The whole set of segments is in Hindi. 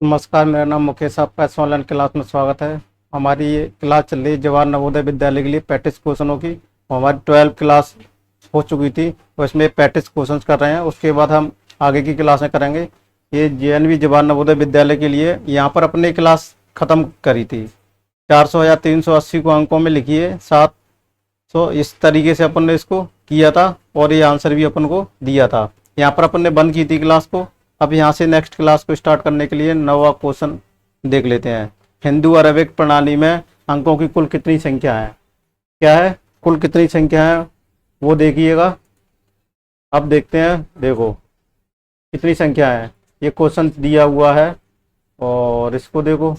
नमस्कार, मेरा नाम मुकेश, आपका इस ऑनलाइन क्लास में स्वागत है। हमारी ये क्लास चल रही है जवाहर नवोदय विद्यालय के लिए प्रैक्टिस क्वेश्चनों की। हमारी 12 क्लास हो चुकी थी और इसमें प्रैक्टिस क्वेश्चंस कर रहे हैं। उसके बाद हम आगे की क्लासें करेंगे। ये जेएनवी जवाहर नवोदय विद्यालय के लिए यहाँ पर अपनी क्लास ख़त्म करी थी। 400 या 380 को अंकों में लिखिए 700, इस तरीके से अपन ने इसको किया था और ये आंसर भी अपन को दिया था। यहाँ पर अपन ने बंद की थी क्लास को। अब यहाँ से नेक्स्ट क्लास को स्टार्ट करने के लिए नवा क्वेश्चन देख लेते हैं। हिंदू अरबिक प्रणाली में अंकों की कुल कितनी संख्या है? क्या है? कुल कितनी संख्या है वो देखिएगा। अब देखते हैं, देखो कितनी संख्या है। ये क्वेश्चन दिया हुआ है और इसको देखो,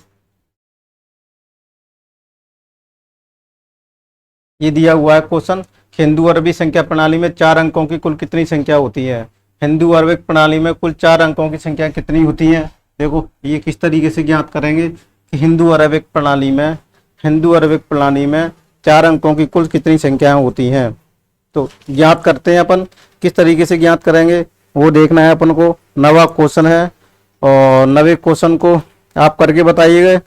ये दिया हुआ है क्वेश्चन। हिंदू अरबी संख्या प्रणाली में 4 अंकों की कुल कितनी संख्या होती है? हिंदू अरबिक प्रणाली में कुल 4 अंकों की संख्या कितनी होती है? देखो ये किस तरीके से ज्ञात करेंगे कि हिंदू अरबिक प्रणाली में 4 अंकों की कुल कितनी संख्याएं होती हैं। तो ज्ञात करते हैं अपन। किस तरीके से ज्ञात करेंगे वो देखना है अपन को। नवा क्वेश्चन है और नवे क्वेश्चन को आप करके बताइएगा।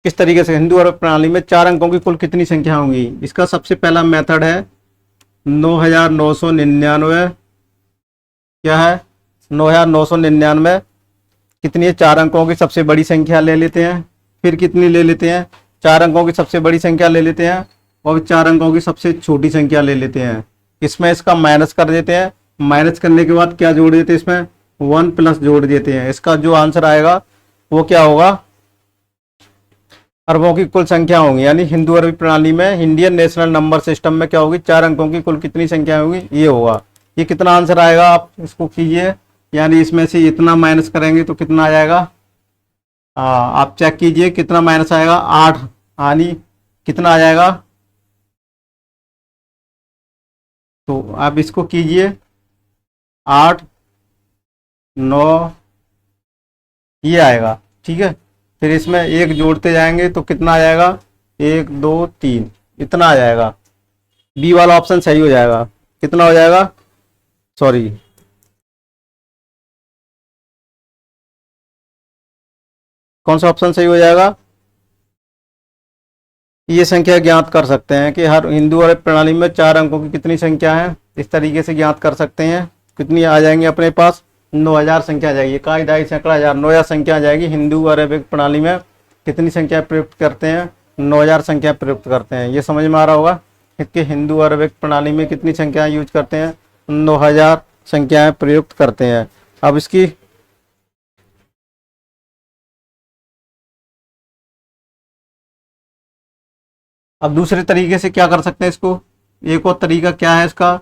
किस तरीके से हिंदू अरब प्रणाली में 4 अंकों की कुल कितनी संख्या होंगी। इसका सबसे पहला मेथड है 9999। क्या है? 9999 कितनी है? 4 अंकों की सबसे बड़ी संख्या ले लेते हैं। फिर कितनी ले लेते हैं? 4 अंकों की सबसे बड़ी संख्या ले लेते हैं और 4 अंकों की सबसे छोटी संख्या ले लेते हैं। इसमें इसका माइनस कर देते हैं। माइनस करने के बाद क्या जोड़ देते हैं? इसमें 1 प्लस जोड़ देते हैं। इसका जो आंसर आएगा वो क्या होगा? अरबों की कुल संख्या होगी। यानी हिंदू अरबी प्रणाली में इंडियन नेशनल नंबर सिस्टम में क्या होगी? 4 अंकों की कुल कितनी संख्या होगी, ये होगा। ये कितना आंसर आएगा आप इसको कीजिए। यानी इसमें से इतना माइनस करेंगे तो कितना आ जाएगा? आप चेक कीजिए कितना माइनस आएगा। 8। यानी कितना आ जाएगा? तो आप इसको कीजिए। 8 9 ये आएगा। ठीक है। फिर इसमें एक जोड़ते जाएंगे तो कितना आ जाएगा? 1 2 3 इतना आ जाएगा। बी वाला ऑप्शन सही हो जाएगा। कितना हो जाएगा? सॉरी, कौन सा ऑप्शन सही हो जाएगा? ये संख्या ज्ञात कर सकते हैं कि हर हिंदू और प्रणाली में 4 अंकों की कितनी संख्या है। इस तरीके से ज्ञात कर सकते हैं। कितनी आ जाएंगी अपने पास? 9000 संख्या आ जाएगी। का ढाई सैकड़ा हजार 9000 संख्या आ जाएगी। हिंदू और अरबिक प्रणाली में कितनी संख्या प्रयुक्त करते हैं? 9000 संख्या प्रयुक्त करते हैं। ये समझ में आ रहा होगा कि हिंदू और अरबिक प्रणाली में कितनी संख्याएं यूज करते हैं? 9000 संख्याएं प्रयुक्त करते हैं। अब इसकी अब दूसरे तरीके से क्या कर सकते हैं इसको। एक और तरीका क्या है इसका?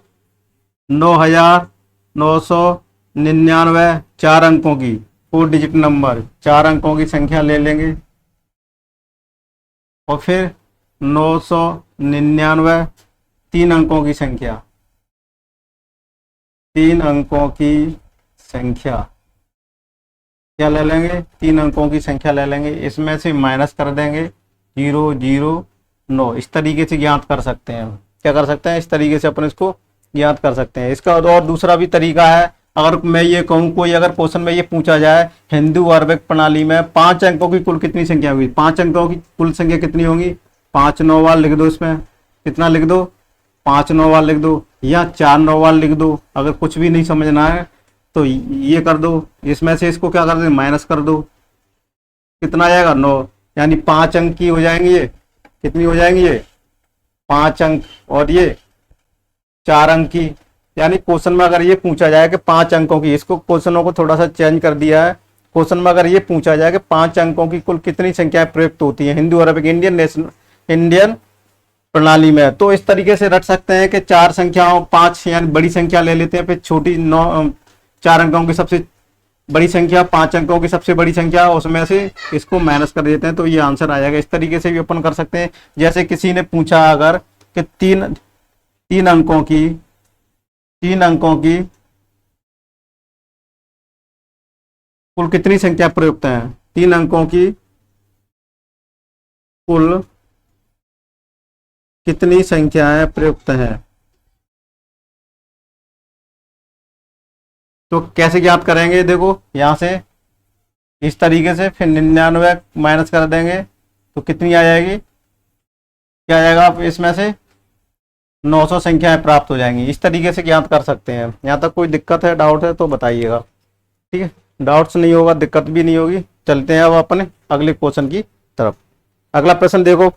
9999 4 अंकों की 4 डिजिट नंबर, 4 अंकों की संख्या ले लेंगे और फिर 999 3 अंकों की संख्या, 3 अंकों की संख्या क्या ले लेंगे? 3 अंकों की संख्या ले लेंगे। इसमें से माइनस कर देंगे 009। इस तरीके से ज्ञात कर सकते हैं। क्या कर सकते हैं? इस तरीके से अपन इसको ज्ञात कर सकते हैं। इसका और दूसरा भी तरीका है। अगर मैं ये कहूँ, कोई अगर क्वेश्चन में ये पूछा जाए हिंदू अरबिक प्रणाली में 5 अंकों की कुल कितनी संख्या होगी, 5 अंकों की कुल संख्या कितनी होगी? 5 9 वाल लिख दो। इसमें कितना लिख दो? 5 9 वाल लिख दो या 4 9 वाल लिख दो। अगर कुछ भी नहीं समझना है तो ये कर दो। इसमें से इसको क्या कर दो? माइनस कर दो। कितना आ जाएगा? 9। यानी 5 अंक की हो जाएंगी। ये कितनी हो जाएंगी? ये 5 अंक और ये 4 अंक की। यानी क्वेश्चन में अगर ये पूछा जाए कि 5 अंकों की, इसको क्वेश्चनों को थोड़ा सा चेंज कर दिया है। क्वेश्चन में अगर ये पूछा जाए कि 5 अंकों की कुल कितनी संख्याएं प्रयुक्त होती है हिंदू अरबिक इंडियन प्रणाली में, तो इस तरीके से रट सकते हैं कि 4 संख्याओं 5 यानी बड़ी संख्या ले लेते हैं, फिर छोटी 9 4 अंकों की सबसे बड़ी संख्या, 5 अंकों की सबसे बड़ी संख्या, उसमें से इसको माइनस कर देते हैं तो ये आंसर आ जाएगा। इस तरीके से भी अपन कर सकते हैं। जैसे किसी ने पूछा अगर कि तीन अंकों की कुल कितनी संख्या प्रयुक्त है? 3 अंकों की कुल कितनी संख्याएं प्रयुक्त हैं? तो कैसे ज्ञात करेंगे, देखो यहाँ से इस तरीके से, फिर 99 माइनस कर देंगे तो कितनी आ जाएगी, क्या आएगा, आप इसमें से 900 संख्याएं प्राप्त हो जाएंगी। इस तरीके से ज्ञात कर सकते हैं। यहाँ तक कोई दिक्कत है, डाउट है तो बताइएगा। ठीक है, डाउट्स नहीं होगा, दिक्कत भी नहीं होगी। चलते हैं अब अपने अगले क्वेश्चन की तरफ। अगला प्रश्न देखो,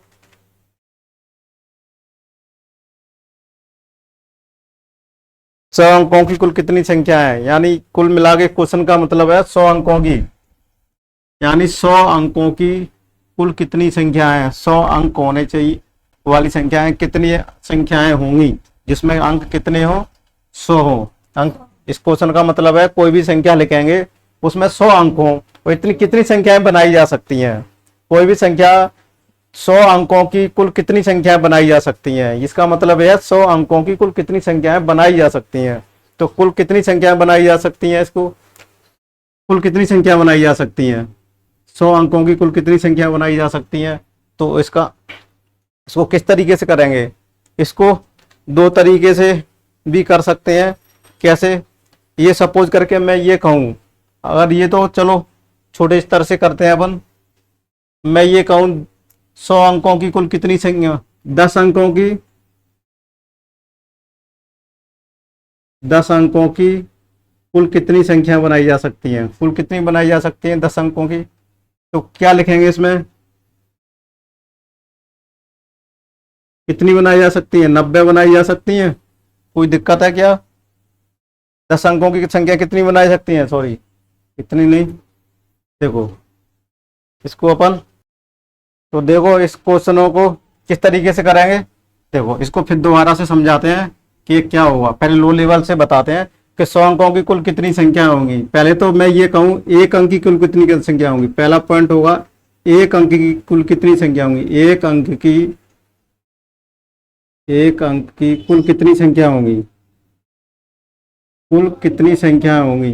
100 अंकों की कुल कितनी संख्या है। यानी कुल मिला के क्वेश्चन का मतलब है 100 अंकों की, यानी 100 अंकों की कुल कितनी संख्या है। 100 अंक होने चाहिए वाली संख्याएं कितनी संख्याएं होंगी जिसमें अंक कितने हो, 100 हो अंक। इस क्वेश्चन का मतलब है कोई भी संख्या लिखेंगे उसमें 100 अंक हो, तो इतनी कितनी संख्याएं बनाई जा सकती हैं। कोई भी संख्या 100 अंकों की कुल कितनी संख्याएं बनाई जा सकती हैं, इसका मतलब है 100 अंकों की कुल कितनी संख्याएं बनाई जा सकती हैं। तो कुल कितनी संख्याएं बनाई जा सकती हैं, इसको कुल कितनी संख्या बनाई जा सकती हैं, 100 अंकों की कुल कितनी संख्या बनाई जा सकती हैं। तो इसको किस तरीके से करेंगे, इसको दो तरीके से भी कर सकते हैं। कैसे, ये सपोज करके मैं ये कहूँ, अगर ये तो चलो छोटे स्तर से करते हैं अपन, मैं ये कहूँ 100 अंकों की कुल कितनी संख्या, 10 अंकों की, 10 अंकों की कुल कितनी संख्या बनाई जा सकती हैं। कुल कितनी बनाई जा सकती हैं 10 अंकों की, तो क्या लिखेंगे इसमें, कितनी बनाई जा सकती है, 90 बनाई जा सकती हैं। कोई दिक्कत है क्या, 10 अंकों की संख्या कितनी बनाई सकती है, सॉरी इतनी नहीं। देखो इसको अपन, तो देखो इस क्वेश्चनों को किस तरीके से करेंगे। देखो इसको फिर दोबारा से समझाते हैं कि क्या होगा। पहले लो लेवल से बताते हैं कि 100 अंकों की कुल कितनी संख्या होंगी। पहले तो मैं ये कहूँ 1 अंक की कुल कितनी संख्या होंगी। पहला पॉइंट होगा 1 अंक की कुल कितनी संख्या होंगी, 1 अंक की कुल कितनी संख्या होंगी, कुल कितनी संख्या होंगी,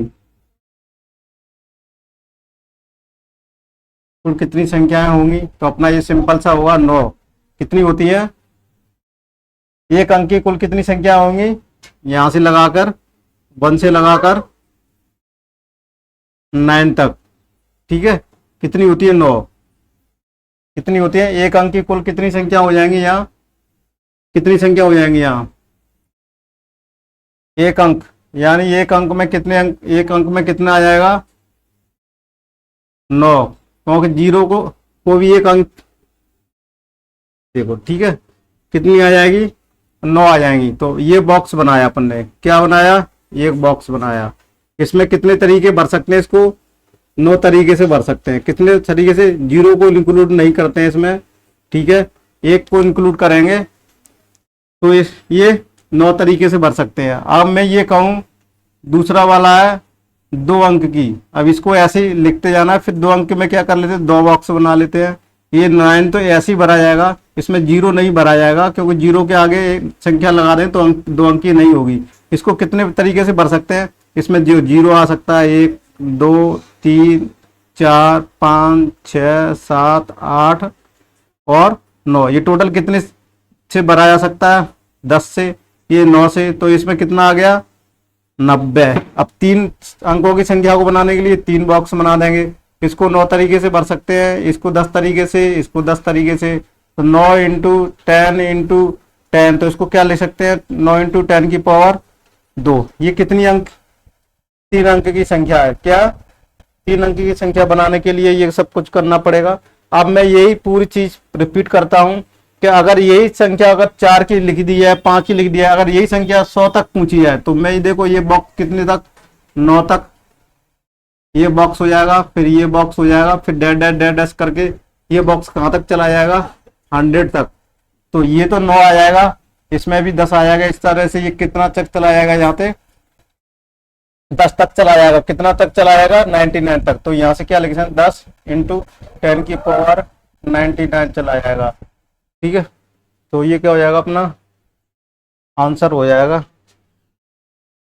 कुल कितनी संख्याएं होंगी। तो अपना ये सिंपल सा होगा 9। कितनी होती है, 1 अंक की कुल कितनी संख्या होंगी, यहां से लगाकर 1 से लगाकर 9 तक। ठीक है, कितनी होती है 9। कितनी होती है 1 अंक की कुल कितनी संख्या हो जाएंगी, यहाँ कितनी संख्या हो जाएंगी, यहाँ 1 अंक, यानी 1 अंक में कितने अंक, 1 अंक में कितना आ जाएगा 9, क्योंकि जीरो को भी 1 अंक, देखो ठीक है कितनी आ जाएगी 9 आ जाएंगी। तो ये बॉक्स बनाया अपन ने, क्या बनाया, एक बॉक्स बनाया। इसमें कितने तरीके भर सकते हैं, इसको 9 तरीके से भर सकते हैं। कितने तरीके से, जीरो को इंक्लूड नहीं करते हैं इसमें, ठीक है, 1 को इंक्लूड करेंगे तो ये 9 तरीके से भर सकते हैं। अब मैं ये कहूँ दूसरा वाला है 2 अंक की, अब इसको ऐसे ही लिखते जाना है। फिर 2 अंक में क्या कर लेते हैं, 2 बॉक्स बना लेते हैं। ये 9 तो ऐसे ही भरा जाएगा, इसमें जीरो नहीं भरा जाएगा, क्योंकि जीरो के आगे एक संख्या लगा दें तो 2 अंक की नहीं होगी। इसको कितने तरीके से भर सकते हैं, इसमें जो जीरो आ सकता है 1 2 3 4 5 6 7 8 और 9। ये टोटल कितने से भरा जा सकता है, 10 से, ये 9 से, तो इसमें कितना आ गया 90। अब 3 अंकों की संख्या को बनाने के लिए 3 बॉक्स बना देंगे। इसको 9 तरीके से भर सकते हैं, इसको 10 तरीके से, इसको 10 तरीके से। तो 9 इंटू 10 इंटू 10, तो इसको क्या ले सकते हैं 9 इंटू 10 की पावर 2। ये कितनी अंक, 3 अंक की संख्या है। क्या 3 अंक की संख्या बनाने के लिए ये सब कुछ करना पड़ेगा। अब मैं यही पूरी चीज रिपीट करता हूं कि अगर यही संख्या अगर 4 की लिख दी है, 5 की लिख दी है, अगर यही संख्या 100 तक पहुंची है, तो मैं देखो ये बॉक्स कितने तक, 9 तक ये बॉक्स हो जाएगा, फिर ये बॉक्स हो जाएगा, फिर डैश डैश डैश डैश करके ये बॉक्स कहां तक चला जाएगा 100 तक। तो ये तो 9 आ जाएगा, इसमें भी 10 आ जाएगा। इस तरह से ये कितना तक चला जाएगा, यहाँ पे 10 तक चला जाएगा। कितना तक चला जाएगा 99 तक। तो यहाँ से क्या लिख सकते हैं 10 इंटू 10 की पावर 99 चला जाएगा। ठीक है, तो ये क्या हो जाएगा, अपना आंसर हो जाएगा।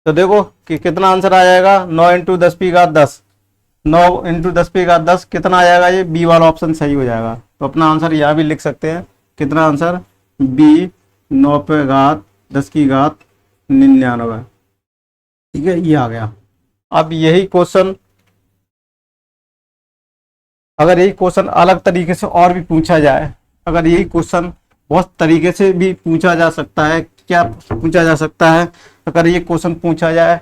तो देखो कि कितना आंसर आ जाएगा, 9 इंटू 10 की घात 10, 9 इंटू 10 की घात 10 कितना आ जाएगा, ये बी वाला ऑप्शन सही हो जाएगा। तो अपना आंसर यहाँ भी लिख सकते हैं, कितना आंसर बी, 9 पे घात 10 की घात 99। ठीक है, ये आ गया। अब यही क्वेश्चन, अगर यही क्वेश्चन अलग तरीके से और भी पूछा जाए, अगर यही क्वेश्चन बहुत तरीके से भी पूछा जा सकता है, क्या पूछा जा सकता है, अगर ये क्वेश्चन पूछा जाए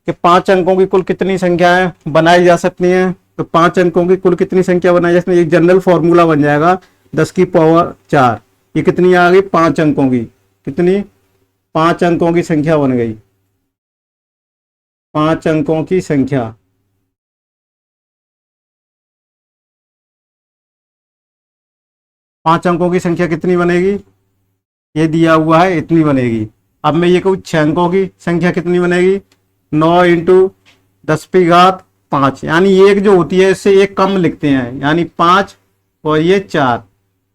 कि 5 अंकों की कुल कितनी संख्याएं बनाई जा सकती हैं, तो 5 अंकों की कुल कितनी संख्या बनाई जा सकती है, एक जनरल फॉर्मूला बन जाएगा 10 की पावर 4। ये कितनी आ गई, 5 अंकों की, कितनी, 5 अंकों की संख्या बन गई, 5 अंकों की संख्या। पांच अंकों की संख्या कितनी बनेगी, ये दिया हुआ है इतनी बनेगी। अब मैं ये कहूँ 6 अंकों की संख्या कितनी बनेगी, 9 इंटू 10⁵ यानी एक जो होती है इससे एक कम लिखते हैं, यानी 5 और ये 4,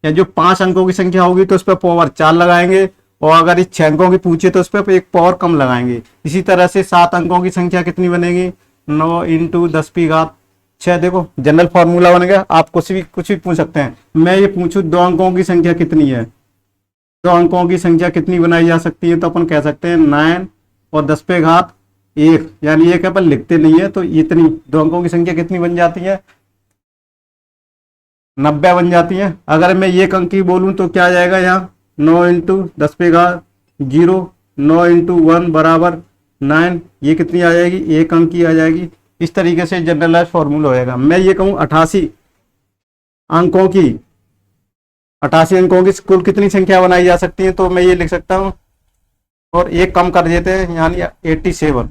या जो 5 अंकों की संख्या होगी तो उस पर पावर 4 लगाएंगे, और अगर इस 6 अंकों की पूछे तो उस पर एक पावर कम लगाएंगे। इसी तरह से 7 अंकों की संख्या कितनी बनेगी, 9 इंटू 10⁵। देखो जनरल फॉर्मूला बन गया। आप कुछ भी पूछ सकते हैं। मैं ये पूछूं 2 अंकों की संख्या कितनी है, 2 अंकों की संख्या कितनी बनाई जा सकती है, तो अपन कह सकते हैं 9 और 10⁻1, यानी एक अपन लिखते नहीं है तो इतनी 2 अंकों की संख्या कितनी बन जाती है, 90 बन जाती है। अगर मैं एक अंक की बोलूं तो क्या आ जाएगा, यहाँ 9 इंटू 10⁻0, 9 इंटू 1 बराबर 9, ये कितनी आ जाएगी, एक अंक की आ जाएगी। इस तरीके से जनरलाइज फॉर्मूला होएगा। मैं ये कहूँ 88 अंकों की, 88 अंकों की कुल कितनी संख्या बनाई जा सकती है, तो मैं ये लिख सकता हूँ और एक कम कर देते हैं यानी 87,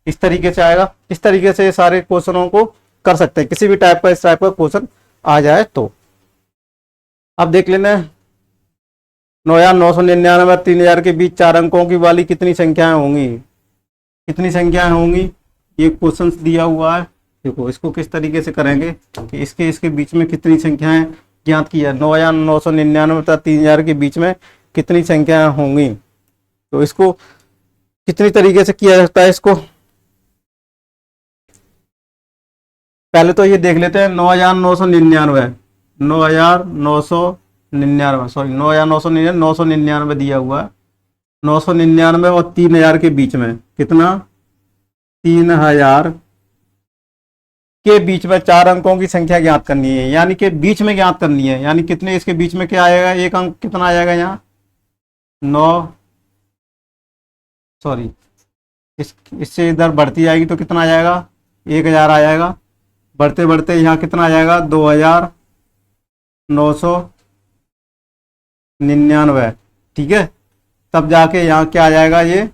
इस तरीके से आएगा। इस तरीके से सारे क्वेश्चनों को कर सकते हैं, किसी भी टाइप का इस टाइप का क्वेश्चन आ जाए तो। अब देख लेना 9,999 और 3,000 के बीच 4 अंकों की वाली कितनी संख्याएं होंगी, कितनी संख्याएं होंगी, ये क्वेश्चन दिया हुआ है। देखो इसको किस तरीके से करेंगे कि इसके बीच में कितनी संख्याएं ज्ञात की है, 9,999 तथा 3,000 के बीच में कितनी संख्याएं होंगी, तो इसको कितनी तरीके से किया जाता है। इसको पहले तो ये देख लेते हैं 9,999, 9,999 सॉरी 9,999, 999 दिया हुआ है, 999 और 3,000 के बीच में कितना, 3,000 के बीच में 4 अंकों की संख्या ज्ञात करनी है, यानी कि बीच में ज्ञात करनी है, यानी कितने इसके बीच में क्या आएगा, एक अंक कितना आ जाएगा यहाँ 9, सॉरी इससे इधर बढ़ती जाएगी तो कितना आ जाएगा 1,000 आ जाएगा, बढ़ते बढ़ते यहाँ कितना आ जाएगा 2,999, ठीक है। तब जाके यहाँ क्या आ जाएगा, ये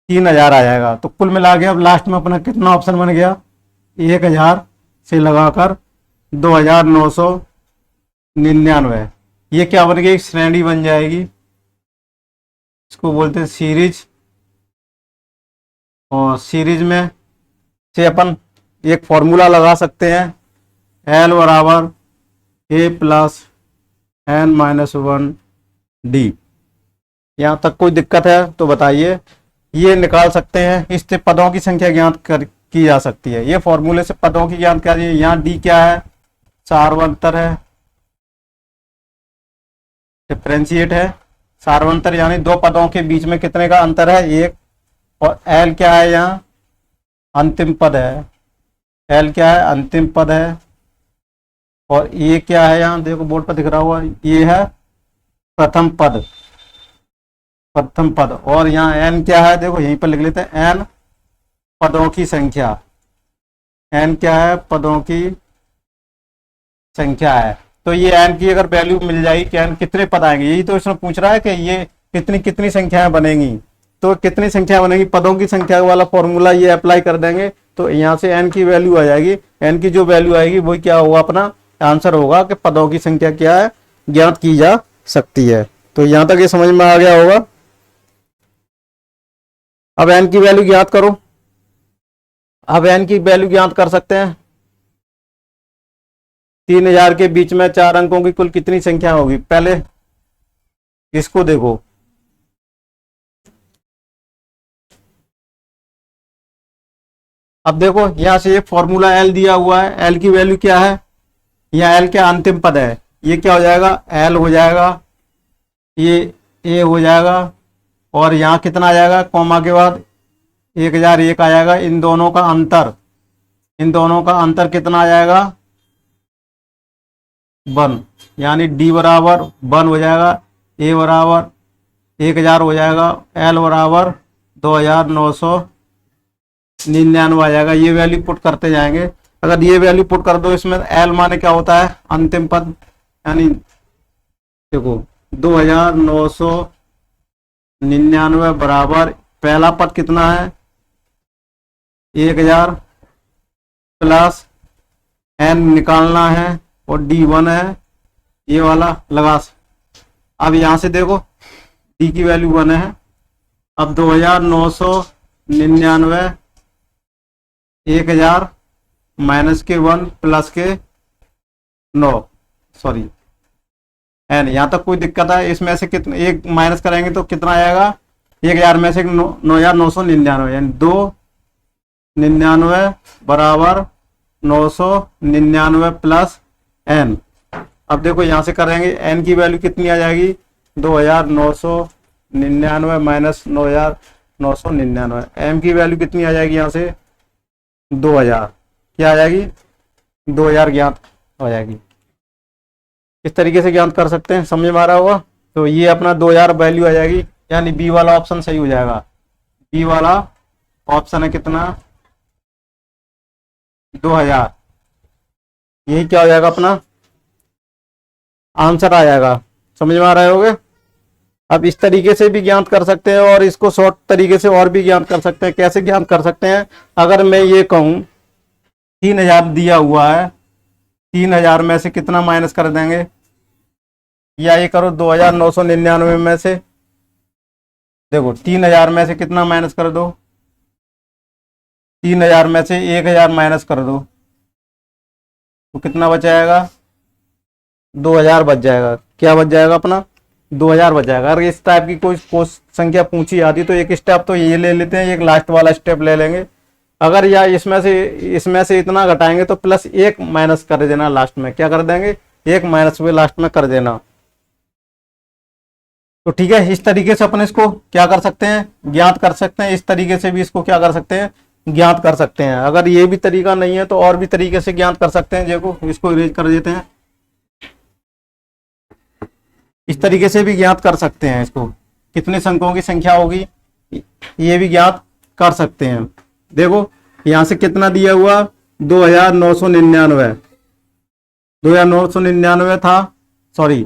3,000 आ जाएगा। तो कुल मिला के अब लास्ट में अपना कितना ऑप्शन बन गया, 1,000 से लगाकर 2,999, ये क्या बन गई, श्रेणी बन जाएगी, इसको बोलते हैं सीरीज। और सीरीज में से अपन एक फॉर्मूला लगा सकते हैं, L बराबर A प्लस n-1D। यहाँ तक कोई दिक्कत है तो बताइए। ये निकाल सकते हैं, इससे पदों की संख्या ज्ञात की जा सकती है, ये फॉर्मूले से पदों की ज्ञात करिए। यहाँ D क्या है, सार्वंतर है, डिफरेंशिएट है, सार्वंतर यानी 2 पदों के बीच में कितने का अंतर है, 1। और L क्या है, यहाँ अंतिम पद है, L क्या है, अंतिम पद है। और ये क्या है, यहाँ देखो बोर्ड पर दिख रहा हुआ, ये है प्रथम पद, प्रथम पद। और यहाँ n क्या है, देखो यहीं पर लिख लेते हैं, n पदों की संख्या, n क्या है, पदों की संख्या है। तो ये n की अगर वैल्यू मिल जाएगी कि n कितने पद आएंगे, यही तो इसमें पूछ रहा है कि ये कितनी कितनी संख्याएं बनेंगी, तो कितनी संख्या बनेगी, पदों की संख्या वाला फॉर्मूला ये अप्लाई कर देंगे तो यहाँ से n की वैल्यू आ जाएगी। n की जो वैल्यू आएगी वही क्या होगा, अपना आंसर होगा कि पदों की संख्या क्या है, ज्ञात की जा सकती है। तो यहाँ तक ये समझ में आ गया होगा। अब n की वैल्यू ज्ञात करो। अब n की वैल्यू ज्ञात कर सकते हैं, 3,000 के बीच में 4 अंकों की कुल कितनी संख्या होगी। पहले इसको देखो, अब देखो यहां से ये फॉर्मूला L दिया हुआ है, L की वैल्यू क्या है, यहाँ L क्या अंतिम पद है, ये क्या हो जाएगा, L हो जाएगा, ये A हो जाएगा, और यहाँ कितना आ जाएगा, कॉमा के बाद 1001 आ जाएगा। इन दोनों का अंतर कितना आ जाएगा? 1, यानी डी बराबर 1 हो जाएगा, ए बराबर 1000 हो जाएगा, एल बराबर 2999 आ जाएगा। ये वैल्यू पुट करते जाएंगे। अगर ये वैल्यू पुट कर दो इसमें, एल माने क्या होता है? अंतिम पद, यानी देखो 2999 बराबर पहला पद कितना है? 1000 प्लस एन निकालना है और डी 1 है, ये वाला लगा। अब यहां से देखो डी की वैल्यू 1 है। अब 2999 1000 माइनस के 1 प्लस के 9, सॉरी एन, यहां तक कोई दिक्कत है? इसमें से कितना एक माइनस करेंगे तो कितना आएगा? 1000 में से 9999, यानी 299 बराबर 999 प्लस एन। अब देखो यहां से करेंगे, एन की वैल्यू कितनी आ जाएगी? 2999 माइनस 9999। एम की वैल्यू कितनी आ जाएगी? यहां से 2000, क्या आ जाएगी? 2000 ज्ञात हो जाएगी। इस तरीके से ज्ञात कर सकते हैं, समझ में आ रहा होगा? तो ये अपना 2000 वैल्यू आ जाएगी, यानी बी वाला ऑप्शन सही हो जाएगा। बी वाला ऑप्शन है कितना? 2000। यही क्या हो जाएगा? अपना आंसर आ जाएगा। समझ में आ रहे होगे? अब इस तरीके से भी ज्ञात कर सकते हैं और इसको शॉर्ट तरीके से और भी ज्ञात कर सकते हैं। कैसे ज्ञात कर सकते हैं? अगर मैं ये कहूं 3000 दिया हुआ है, 3000 में से कितना माइनस कर देंगे? या ये करो 2999 में से, देखो 3000 में से कितना माइनस कर दो? 3000 में से 1000 माइनस कर दो तो कितना बच जाएगा? 2000 बच जाएगा। क्या बच जाएगा? अपना 2000 बच जाएगा। अगर इस टाइप की कोई संख्या पूछी आती तो एक स्टेप तो ये ले लेते हैं, एक लास्ट वाला स्टेप ले लेंगे। अगर या इसमें से इतना घटाएंगे तो प्लस 1 माइनस कर देना लास्ट में। क्या कर देंगे? 1 माइनस में लास्ट में कर देना। तो ठीक है, इस तरीके से अपन इसको क्या कर सकते हैं? ज्ञात कर सकते हैं। इस तरीके से भी इसको क्या कर सकते हैं? ज्ञात कर सकते हैं। अगर ये भी तरीका नहीं है तो और भी तरीके से ज्ञात कर सकते हैं। देखो इसको इरेज कर देते हैं। इस तरीके से भी ज्ञात कर सकते हैं इसको, कितने अंकों की संख्या होगी ये भी ज्ञात कर सकते हैं। देखो यहां से कितना दिया हुआ? 2999। 2999 था, सॉरी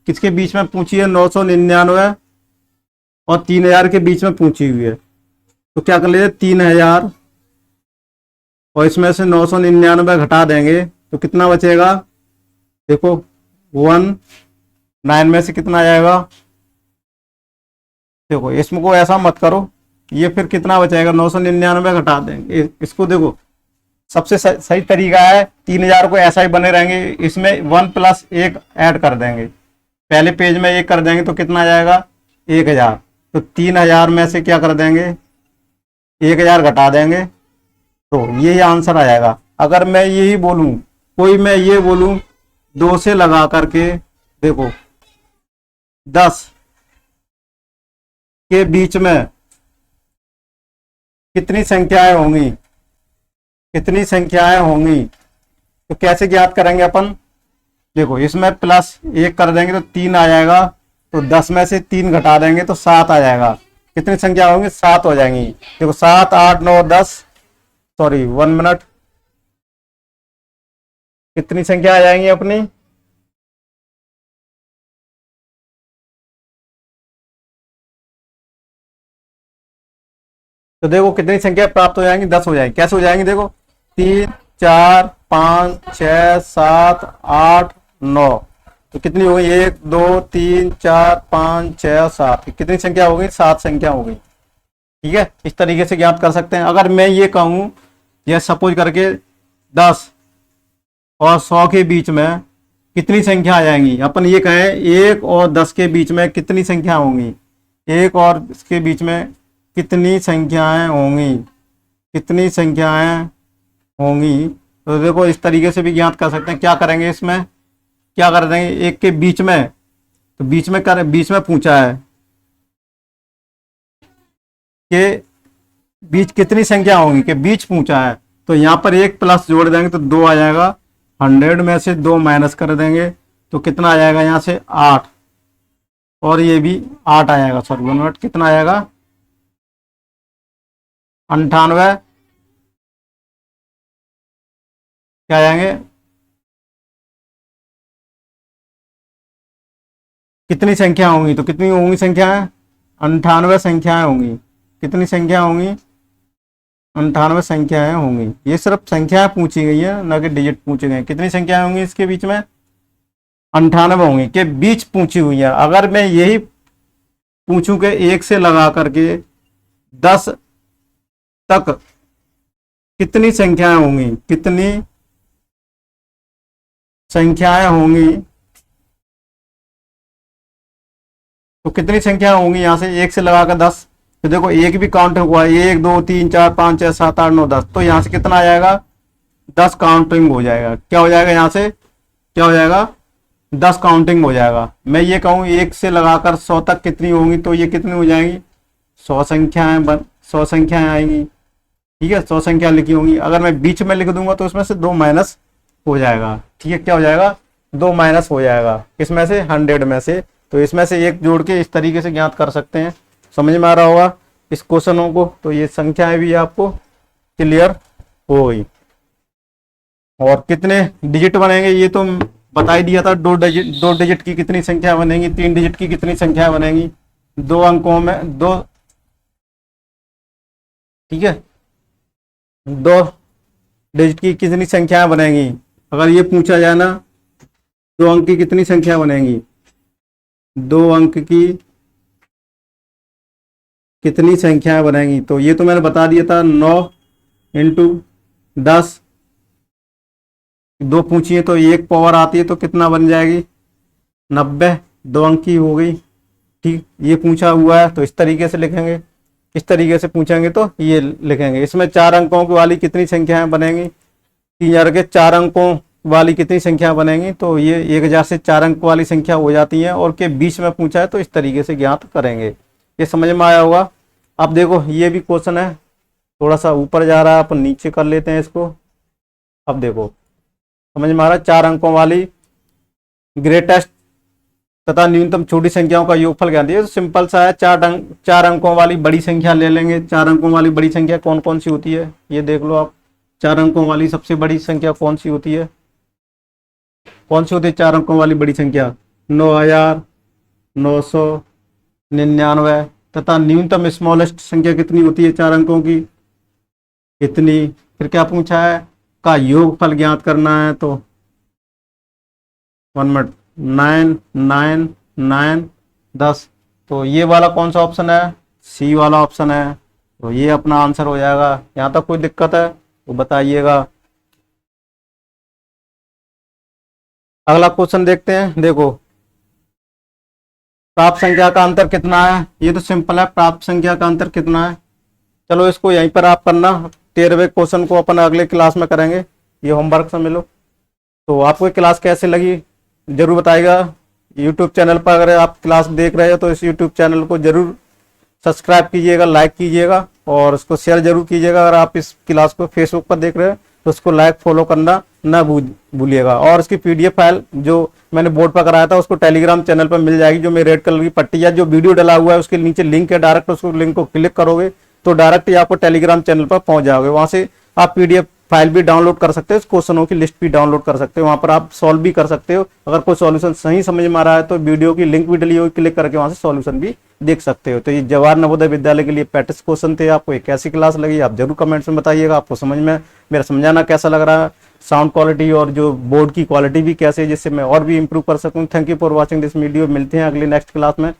किसके बीच में पूछी है? 999 और 3000 के बीच में पूछी हुई है। तो क्या कर लेते? 3000 और इसमें से 999 घटा देंगे तो कितना बचेगा? देखो 9 में से कितना जाएगा? देखो इसमें को ऐसा मत करो, ये फिर कितना बचेगा? 999 घटा देंगे इसको। देखो सबसे सही तरीका है 3000 को ऐसा ही बने रहेंगे, इसमें 1 प्लस 1 ऐड कर देंगे। पहले पेज में 1 कर देंगे तो कितना आ जाएगा? 1000। तो 3000 में से क्या कर देंगे? 1000 घटा देंगे तो यही आंसर आ जाएगा। अगर मैं यही बोलूं, मैं ये बोलूं 2 से लगा करके, देखो 10 के बीच में कितनी संख्याएं होंगी? तो कैसे ज्ञात करेंगे अपन? देखो इसमें प्लस 1 कर देंगे तो 3 आ जाएगा, तो 10 में से 3 घटा देंगे तो 7 आ जाएगा। कितनी संख्या होंगी? 7 हो जाएंगी। देखो 7, 8, 9, 10, सॉरी 1 मिनट, कितनी संख्या आ जाएंगी अपनी? तो देखो कितनी संख्या प्राप्त हो जाएंगी? 10 हो जाएंगी। कैसे हो जाएंगी? देखो 3, 4, 5, 6, 7, 8, 9, तो कितनी हो गई? 1, 2, 3, 4, 5, 6, 7, कितनी संख्या हो गई? 7 संख्या हो गई। ठीक है, इस तरीके से ज्ञात कर सकते हैं। अगर मैं ये कहूं, ये सपोज करके 10 और 100 के बीच में कितनी संख्या आ जाएंगी? अपन ये कहें 1 और 10 के बीच में कितनी संख्या होंगी? 1 और इसके बीच में कितनी संख्याएं होंगी? तो देखो इस तरीके से भी ज्ञात कर सकते हैं। क्या करेंगे? इसमें क्या कर देंगे? 1 के बीच में, तो बीच में पूछा है कि बीच कितनी संख्या होंगी कि बीच पूछा है, तो यहाँ पर एक प्लस जोड़ देंगे तो 2 आ जाएगा, 100 में से 2 माइनस कर देंगे तो कितना आ जाएगा यहाँ से 8, और ये भी 8 आ जाएगा, सॉरी 1 मिनट, कितना आएगा 98, क्या आ जाएंगे, कितनी संख्या होंगी, तो कितनी होंगी संख्याएं, 98 संख्याएं होंगी, कितनी संख्या होंगी, 98 संख्याएं होंगी। ये सिर्फ संख्याएं पूछी गई है, ना कि डिजिट पूछे गए। कितनी संख्याएं होंगी इसके बीच में, 98 होंगी के बीच पूछी हुई है। अगर मैं यही पूछूं कि 1 से लगा करके 10 तक कितनी संख्याएं होंगी, कितनी संख्याएं होंगी, तो कितनी संख्या होंगी यहां से 1 से लगाकर 10, तो देखो एक भी काउंट हुआ है, 1 2 3 4 5 6 7 8 9 10, तो यहां से कितना आ जाएगा 10 काउंटिंग हो जाएगा। क्या हो जाएगा यहां से, क्या हो जाएगा 10 काउंटिंग हो जाएगा। मैं ये कहूँ 1 से लगाकर 100 तक कितनी होंगी, तो ये कितनी हो जाएंगी 100 संख्याएं, 100 संख्याएं आएंगी, ठीक है 100 संख्या लिखी होंगी। अगर मैं बीच में लिख दूंगा तो उसमें से 2 माइनस हो जाएगा, ठीक है, क्या हो जाएगा 2 माइनस हो जाएगा, इसमें से 100 में से, तो इसमें से एक जोड़ के इस तरीके से ज्ञात कर सकते हैं। समझ में आ रहा होगा इस क्वेश्चनों को, तो ये संख्याएं भी आपको क्लियर हो गई। और कितने डिजिट बनेंगे ये तो बता ही दिया था, 2 डिजिट की कितनी संख्या बनेगी, 3 डिजिट की कितनी संख्या बनेगी, 2 अंकों में 2, ठीक है 2 डिजिट की कितनी संख्या बनेगी। अगर ये पूछा जाए ना 2 अंक की कितनी संख्या बनेगी, 2 अंक की कितनी संख्याएं बनेंगी, तो ये तो मैंने बता दिया था 9 इंटू 10, 2 पूछिए तो 1 पावर आती है तो कितना बन जाएगी 90, 2 अंक की हो गई, ठीक। ये पूछा हुआ है तो इस तरीके से लिखेंगे, इस तरीके से पूछेंगे तो ये लिखेंगे। इसमें 4 अंकों वाली कितनी संख्याएं बनेंगी, 3000 के 4 अंकों वाली कितनी संख्या बनेंगी, तो ये 1000 से 4 अंक वाली संख्या हो जाती है, और के बीच में पूछा है तो इस तरीके से ज्ञात करेंगे। ये समझ में आया होगा। अब देखो ये भी क्वेश्चन है, थोड़ा सा ऊपर जा रहा है, अपन नीचे कर लेते हैं इसको। अब देखो समझ में आ रहा है, 4 अंकों वाली ग्रेटेस्ट तथा न्यूनतम छोटी संख्याओं का योगफल ज्ञात है। तो सिंपल सा है, 4 अंकों वाली बड़ी संख्या ले लेंगे। 4 अंकों वाली बड़ी संख्या कौन कौन सी होती है, ये देख लो आप। 4 अंकों वाली सबसे बड़ी संख्या कौन सी होती है, कौन सी होती है 4 अंकों वाली बड़ी संख्या, 9999, तथा न्यूनतम स्मॉलेस्ट संख्या कितनी होती है 4 अंकों की, कितनी। फिर क्या पूछा है, का योगफल ज्ञात करना है, तो 1 मिनट 9 9 9 10, तो ये वाला कौन सा ऑप्शन है, सी वाला ऑप्शन है, तो ये अपना आंसर हो जाएगा। यहाँ तक कोई दिक्कत है तो बताइएगा। अगला क्वेश्चन देखते हैं। देखो प्राप्त संख्या का अंतर कितना है, ये तो सिंपल है, प्राप्त संख्या का अंतर कितना है। चलो इसको यहीं पर आप करना, 13वें क्वेश्चन को अपन अगले क्लास में करेंगे, ये होमवर्क समझ लो। तो आपको क्लास कैसे लगी जरूर बताइएगा। यूट्यूब चैनल पर अगर आप क्लास देख रहे हो तो इस यूट्यूब चैनल को जरूर सब्सक्राइब कीजिएगा, लाइक कीजिएगा और उसको शेयर जरूर कीजिएगा। अगर आप इस क्लास को फेसबुक पर देख रहे हो तो उसको लाइक फॉलो करना ना भूलिएगा। और इसकी पीडीएफ फाइल जो मैंने बोर्ड पर कराया था उसको टेलीग्राम चैनल पर मिल जाएगी, जो मेरे रेड कलर की पट्टी या जो वीडियो डला हुआ है उसके नीचे लिंक है, डायरेक्ट उसको लिंक को क्लिक करोगे तो डायरेक्ट ही आपको टेलीग्राम चैनल पर पहुंच जाओगे। वहां से आप पीडीएफ फाइल भी डाउनलोड कर सकते हो, क्वेश्चनों की लिस्ट भी डाउनलोड कर सकते हो, वहां पर आप सॉल्व भी कर सकते हो। अगर कोई सॉल्यूशन सही समझ में आ रहा है तो वीडियो की लिंक भी डली हुई, क्लिक करके वहां से सॉल्यूशन भी देख सकते हो। तो ये जवाहर नवोदय विद्यालय के लिए प्रैक्टिस क्वेश्चन थे। आपको एक कैसी क्लास लगी आप जरूर कमेंट्स में बताइएगा। आपको समझ में मेरा समझाना कैसा लग रहा है, साउंड क्वालिटी और जो बोर्ड की क्वालिटी भी कैसे है, जिससे मैं और भी इंप्रूव कर सकूं। Thank you for watching this video. मिलते हैं अगली नेक्स्ट क्लास में।